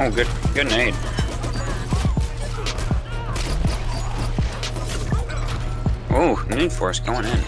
Oh, good nade. Oh, nade force going in.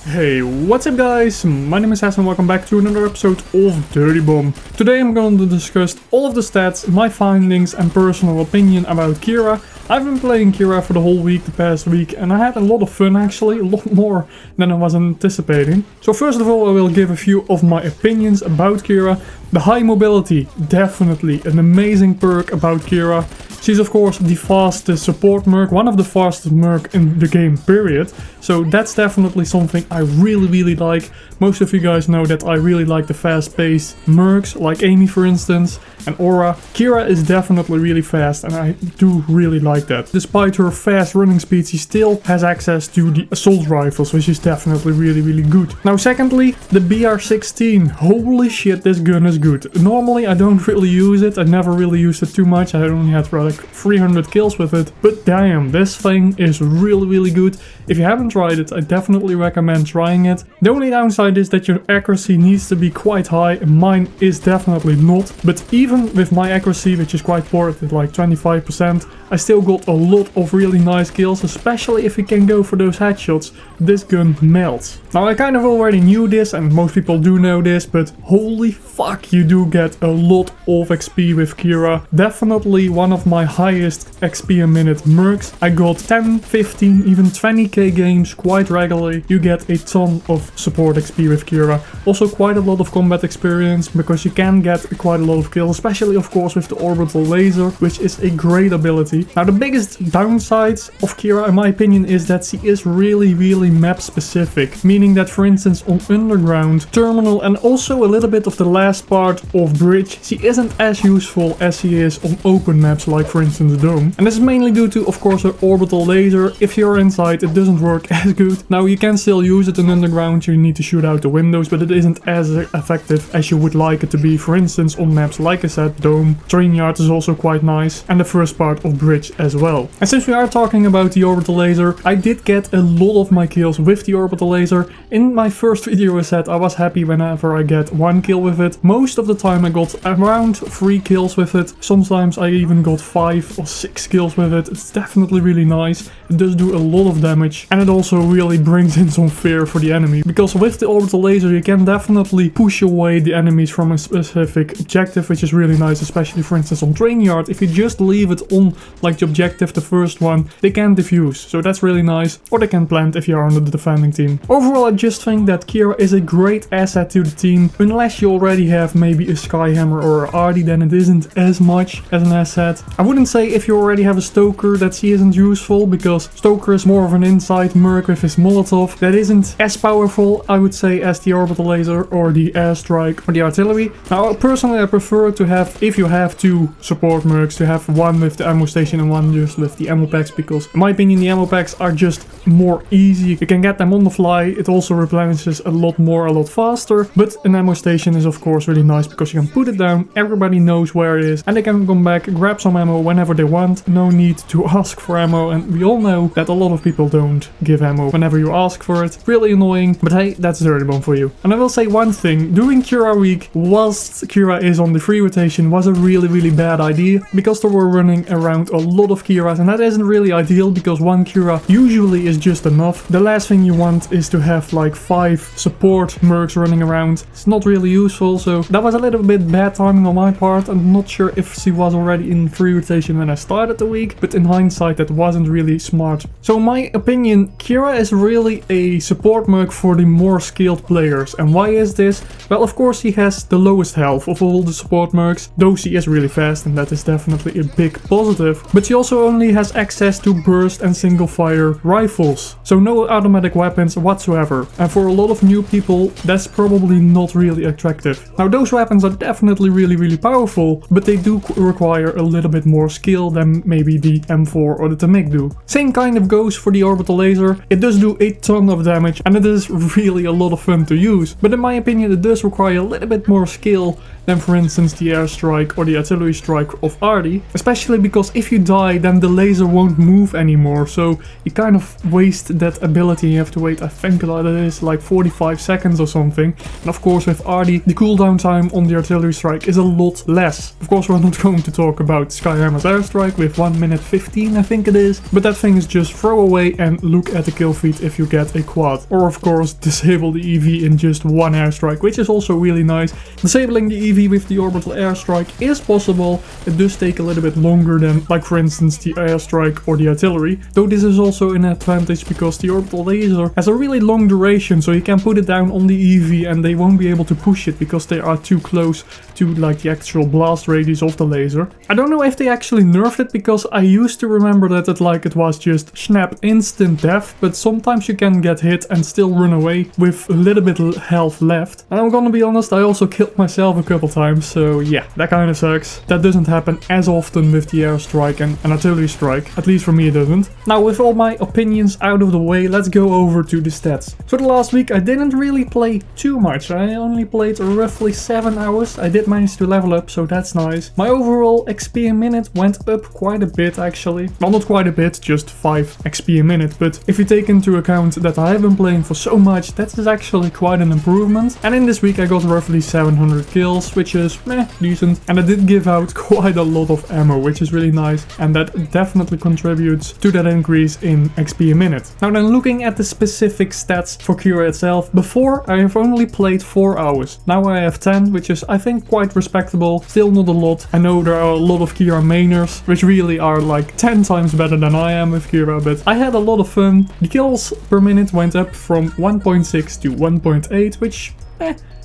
Hey, what's up guys? My name is Hassan and welcome back to another episode of Dirty Bomb. Today I'm going to discuss all of the stats, my findings and personal opinion about Kira. I've been playing Kira for the whole week, the past week, and I had a lot of fun actually, a lot more than I was anticipating. So first of all I will give a few of my opinions about Kira. The high mobility, definitely an amazing perk about Kira. She's of course the fastest support Merc, one of the fastest Merc in the game, period. So that's definitely something I really like. Most of you guys know that I really like the fast-paced Mercs, like Amy for instance, and Aura. Kira is definitely really fast and I do really like that. Despite her fast running speed, she still has access to the assault rifles, which is definitely really good. Now secondly, the BR-16. Holy shit, this gun is good. Normally I don't really use it, I never really used it too much, I only had like 300 kills with it, but damn, this thing is really good. If you haven't tried it, I definitely recommend trying it. The only downside is that your accuracy needs to be quite high, and mine is definitely not, but even with my accuracy, which is quite poor at like 25%, I still got a lot of really nice kills, especially if you can go for those headshots. This gun melts. Now I kind of already knew this and most people do know this, but holy fuck, you do get a lot of XP with Kira. Definitely one of my highest XP a minute Mercs. I got 10, 15, even 20k games quite regularly. You get a ton of support XP with Kira. Also quite a lot of combat experience because you can get quite a lot of kills, especially of course with the Orbital Laser, which is a great ability. Now the biggest downsides of Kira in my opinion is that she is really map specific, meaning that for instance on Underground, Terminal and also a little bit of the last part of Bridge, she isn't as useful as she is on open maps like for instance Dome. And this is mainly due to of course her Orbital Laser. If you're inside it doesn't work as good. Now you can still use it in Underground, you need to shoot out the windows, but it isn't as effective as you would like it to be, for instance on maps like I said Dome. Train Yard is also quite nice, and the first part of Bridge as well. And since we are talking about the Orbital Laser, I did get a lot of my kills with the Orbital Laser. In my first video I said I was happy whenever I get 1 kill with it. Most of the time I got around 3 kills with it. Sometimes I even got 5 or 6 kills with it. It's definitely really nice. It does do a lot of damage and it also really brings in some fear for the enemy. Because with the Orbital Laser you can definitely push away the enemies from a specific objective, which is really nice, especially for instance on Train Yard. If you just leave it on like the objective, the first one, they can defuse, so that's really nice, or they can plant if you are on the defending team. Overall I just think that Kira is a great asset to the team. Unless you already have maybe a Skyhammer or a Ardy, then it isn't as much as an asset. I wouldn't say if you already have a Stoker that she isn't useful, because Stoker is more of an inside Merc with his Molotov that isn't as powerful I would say as the Orbital Laser or the Airstrike or the Artillery. Now personally I prefer to have, if you have 2 support Mercs, to have one with the ammo station and one just with the ammo packs, because in my opinion the ammo packs are just more easy. You can get them on the fly, it also replenishes a lot more, a lot faster, but an ammo station is of course really nice because you can put it down, everybody knows where it is, and they can come back, grab some ammo whenever they want. No need to ask for ammo, and we all know that a lot of people don't give ammo whenever you ask for it. Really annoying, but hey, that's Dirty Bomb for you. And I will say one thing, doing Kira week whilst Kira is on the free rotation was a really bad idea, because they were running around a lot of Kiras, and that isn't really ideal because 1 Kira usually is just enough. The last thing you want is to have like 5 support Mercs running around. It's not really useful, so that was a little bit bad timing on my part. I'm not sure if she was already in free rotation when I started the week, but in hindsight that wasn't really smart. So in my opinion, Kira is really a support Merc for the more skilled players. And why is this? Well, of course he has the lowest health of all the support Mercs, though she is really fast and that is definitely a big positive. But she also only has access to burst and single fire rifles, so no automatic weapons whatsoever. And for a lot of new people that's probably not really attractive. Now those weapons are definitely really powerful, but they do require a little bit more more skill than maybe the M4 or the Tamic do. Same kind of goes for the Orbital Laser. It does do a ton of damage and it is really a lot of fun to use, but in my opinion it does require a little bit more skill than for instance the airstrike or the artillery strike of Arty, especially because if you die then the laser won't move anymore, so you kind of waste that ability. You have to wait, I think that it is like 45 seconds or something, and of course with Arty the cooldown time on the artillery strike is a lot less. Of course we're not going to talk about Skyhammer's airstrike with 1 minute 15 I think it is, but that thing is just throw away and look at the kill feed if you get a quad. Or of course disable the EV in just one airstrike, which is also really nice. Disabling the EV with the orbital airstrike is possible. It does take a little bit longer than, like for instance, the airstrike or the artillery. Though this is also an advantage because the orbital laser has a really long duration, so you can put it down on the EV and they won't be able to push it because they are too close to like the actual blast radius of the laser. I don't know if they actually nerfed it because I used to remember that it was just snap instant death, but sometimes you can get hit and still run away with a little bit health left. And I'm gonna be honest, I also killed myself a couple times, so yeah, that kind of sucks. That doesn't happen as often with the airstrike and an artillery strike, at least for me it doesn't. Now with all my opinions out of the way, let's go over to the stats. So the last week I didn't really play too much, I only played roughly 7 hours. I did manage to level up, so that's nice. My overall XP a minute went up quite a bit actually. Well, not quite a bit, just 5 XP a minute, but if you take into account that I have been playing for so much, that is actually quite an improvement. And in this week I got roughly 700 kills, which is decent. And I did give out quite a lot of ammo, which is really nice, and that definitely contributes to that increase in XP a minute. Now then, looking at the specific stats for Kira itself, before I have only played 4 hours. Now I have 10, which is I think quite respectable, still not a lot. I know there are a lot of Kira mainers, which really are like 10 times better than I am with Kira, but I had a lot of fun. The kills per minute went up from 1.6 to 1.8, which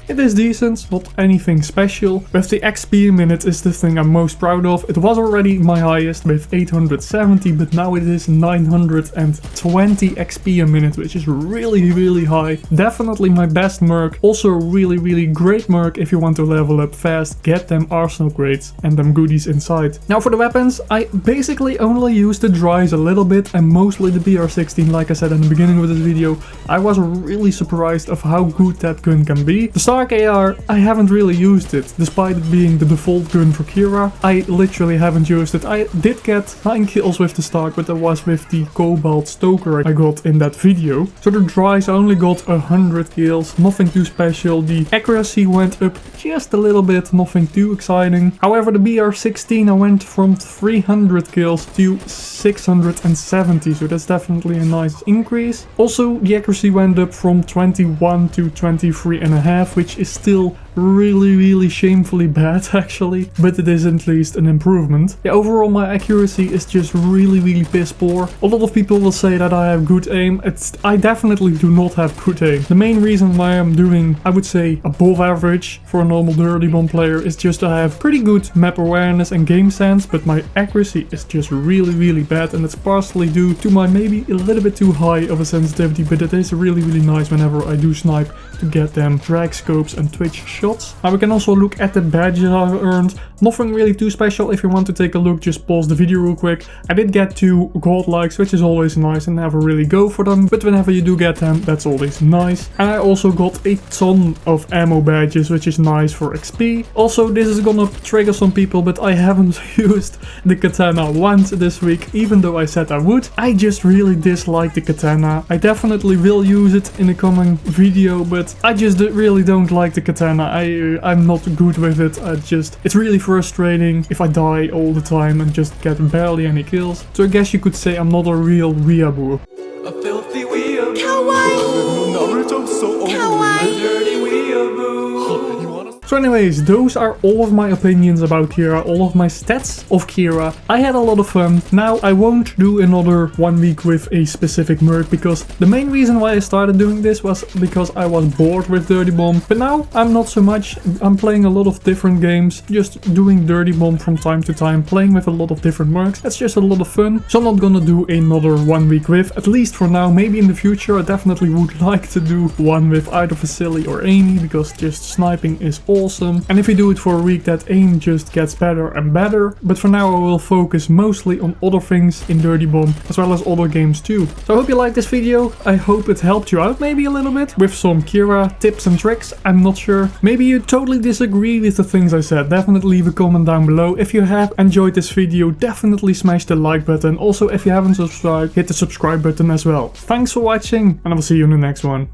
it is decent, not anything special. With the XP a minute is the thing I'm most proud of. It was already my highest with 870, but now it is 920 XP a minute, which is really high. Definitely my best Merc. Also a really great Merc if you want to level up fast, get them arsenal crates and them goodies inside. Now for the weapons, I basically only use the Dries a little bit and mostly the BR16. Like I said in the beginning of this video, I was really surprised of how good that gun can be. The Stark AR, I haven't really used it, despite it being the default gun for Kira. I literally haven't used it. I did get 9 kills with the Stark, but that was with the Cobalt Stoker I got in that video. So the Dries only got 100 kills, nothing too special. The accuracy went up just a little bit, nothing too exciting. However, the BR16 I went from 300 kills to 670, so that's definitely a nice increase. Also, the accuracy went up from 21 to 23.5, which is still really shamefully bad actually, but it is at least an improvement. Yeah, overall my accuracy is just really piss poor. A lot of people will say that I have good aim. I definitely do not have good aim. The main reason why I'm doing, I would say, above average for a normal Dirty Bomb player is just I have pretty good map awareness and game sense, but my accuracy is just really bad, and it's partially due to my maybe a little bit too high of a sensitivity, but it is really nice whenever I do snipe to get them drag scopes and twitch shots. Now we can also look at the badges I've earned. Nothing really too special. If you want to take a look, just pause the video real quick. I did get 2 godlikes, which is always nice, and never really go for them, but whenever you do get them, that's always nice. And I also got a ton of ammo badges, which is nice for XP. Also, this is gonna trigger some people, but I haven't used the katana once this week, even though I said I would. I just really dislike the katana. I definitely will use it in a coming video, but I just really don't like the katana. I'm not good with it. It's really frustrating if I die all the time and just get barely any kills. So I guess you could say I'm not a real weeaboo. A filthy weeaboo. Kawaii. Naruto so kawaii. A dirty weeaboo. So anyways, those are all of my opinions about Kira, all of my stats of Kira. I had a lot of fun. Now I won't do another 1 week with a specific Merc, because the main reason why I started doing this was because I was bored with Dirty Bomb. But now I'm not so much. I'm playing a lot of different games, just doing Dirty Bomb from time to time, playing with a lot of different Mercs. That's just a lot of fun. So I'm not gonna do another 1 week with, at least for now. Maybe in the future I definitely would like to do one with either Vasily or Amy, because just sniping is all awesome. And if you do it for a week, that aim just gets better and better. But for now I will focus mostly on other things in Dirty Bomb, as well as other games too. So I hope you liked this video. I hope it helped you out maybe a little bit with some Kira tips and tricks. I'm not sure. Maybe you totally disagree with the things I said. Definitely leave a comment down below. If you have enjoyed this video, definitely smash the like button. Also, if you haven't subscribed, hit the subscribe button as well. Thanks for watching, and I will see you in the next one.